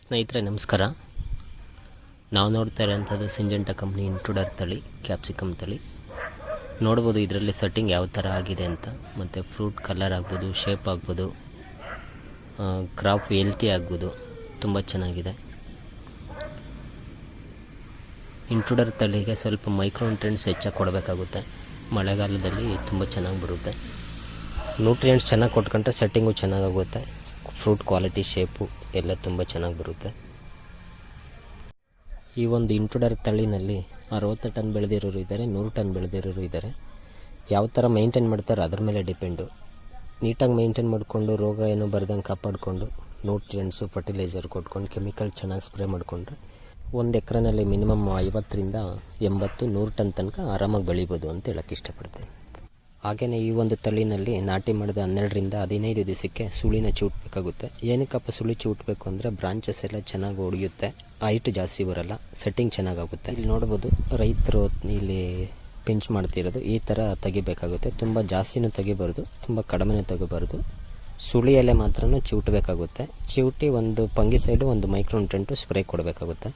ಸ್ನೇಹಿತರೆ ನಮಸ್ಕಾರ. ನಾವು ನೋಡ್ತಾ ಇರೋಂಥದ್ದು ಸಿಂಜೆಂಟಾ ಕಂಪ್ನಿ ಇಂಟ್ರೂಡರ್ ತಳಿ, ಕ್ಯಾಪ್ಸಿಕಮ್ ತಳಿ. ನೋಡ್ಬೋದು ಇದರಲ್ಲಿ ಸೆಟ್ಟಿಂಗ್ ಯಾವ ಥರ ಆಗಿದೆ ಅಂತ. ಮತ್ತು ಫ್ರೂಟ್ ಕಲರ್ ಆಗ್ಬೋದು, ಶೇಪ್ ಆಗ್ಬೋದು, ಕ್ರಾಪ್ ಹೆಲ್ತಿ ಆಗ್ಬೋದು, ತುಂಬ ಚೆನ್ನಾಗಿದೆ. ಇಂಟ್ರೂಡರ್ ತಳಿಗೆ ಸ್ವಲ್ಪ ಮೈಕ್ರೋನ್ಯೂಟ್ರಿಯೆಂಟ್ಸ್ ಹೆಚ್ಚಾಗಿ ಕೊಡಬೇಕಾಗುತ್ತೆ. ಮಳೆಗಾಲದಲ್ಲಿ ತುಂಬ ಚೆನ್ನಾಗಿ ಬರುತ್ತೆ. ನ್ಯೂಟ್ರಿಯೆಂಟ್ಸ್ ಚೆನ್ನಾಗಿ ಕೊಟ್ಕೊಂಡ್ರೆ ಸೆಟ್ಟಿಂಗು ಚೆನ್ನಾಗಾಗುತ್ತೆ. ಫ್ರೂಟ್ ಕ್ವಾಲಿಟಿ, ಶೇಪು ಎಲ್ಲ ತುಂಬ ಚೆನ್ನಾಗಿ ಬರುತ್ತೆ. ಈ ಒಂದು ಇಂಟ್ರೂಡರ್ ತಳಿನಲ್ಲಿ 60 ಟನ್ ಬೆಳೆದಿರೋರು ಇದ್ದಾರೆ, 100 ಟನ್ ಬೆಳೆದಿರೋರು ಇದ್ದಾರೆ. ಯಾವ ಥರ ಮೇಂಟೈನ್ ಮಾಡ್ತಾರೆ ಅದ್ರ ಮೇಲೆ ಡಿಪೆಂಡು. ನೀಟಾಗಿ ಮೇಂಟೈನ್ ಮಾಡಿಕೊಂಡು, ರೋಗ ಏನು ಬರ್ದಂಗೆ ಕಾಪಾಡಿಕೊಂಡು, ನ್ಯೂಟ್ರಿಯೆಂಟ್ಸು, ಫರ್ಟಿಲೈಸರ್ ಕೊಟ್ಕೊಂಡು, ಕೆಮಿಕಲ್ ಚೆನ್ನಾಗಿ ಸ್ಪ್ರೇ ಮಾಡಿಕೊಂಡ್ರೆ 1 ಎಕರೆನಲ್ಲಿ ಮಿನಿಮಮ್ 50ರಿಂದ 80, 100 ಟನ್ ತನಕ ಆರಾಮಾಗಿ ಬೆಳಿಬೋದು ಅಂತ ಹೇಳೋಕ್ಕೆ ಇಷ್ಟಪಡ್ತೀನಿ. ಹಾಗೆಯೇ ಈ ಒಂದು ತಳಿನಲ್ಲಿ ನಾಟಿ ಮಾಡಿದ 12ರಿಂದ 15 ದಿವಸಕ್ಕೆ ಸುಳಿನ ಚೂಟಬೇಕಾಗುತ್ತೆ. ಏನಕ್ಕಪ್ಪ ಸುಳಿ ಚೂಟಬೇಕು ಅಂದರೆ ಬ್ರಾಂಚಸ್ ಎಲ್ಲ ಚೆನ್ನಾಗಿ ಹೊಡೆಯುತ್ತೆ, ಹೈಟ್ ಜಾಸ್ತಿ ಬರೋಲ್ಲ, ಸೆಟ್ಟಿಂಗ್ ಚೆನ್ನಾಗಾಗುತ್ತೆ. ಇಲ್ಲಿ ನೋಡ್ಬೋದು ರೈತರು ಇಲ್ಲಿ ಪಿಂಚ್ ಮಾಡ್ತಿರೋದು ಈ ಥರ ತೆಗಿಬೇಕಾಗುತ್ತೆ. ತುಂಬ ಜಾಸ್ತಿನೂ ತೆಗಿಬಾರ್ದು, ತುಂಬ ಕಡಿಮೆನೂ ತೆಗಿಬಾರ್ದು. ಸುಳಿಯಲ್ಲೇ ಮಾತ್ರ ಚೂಟಬೇಕಾಗುತ್ತೆ. ಚೂಟಿ ಒಂದು ಫಂಗಿಸೈಡು, ಒಂದು ಮೈಕ್ರೋನ್ಯೂಟ್ರಿಯೆಂಟು ಸ್ಪ್ರೇ ಕೊಡಬೇಕಾಗುತ್ತೆ.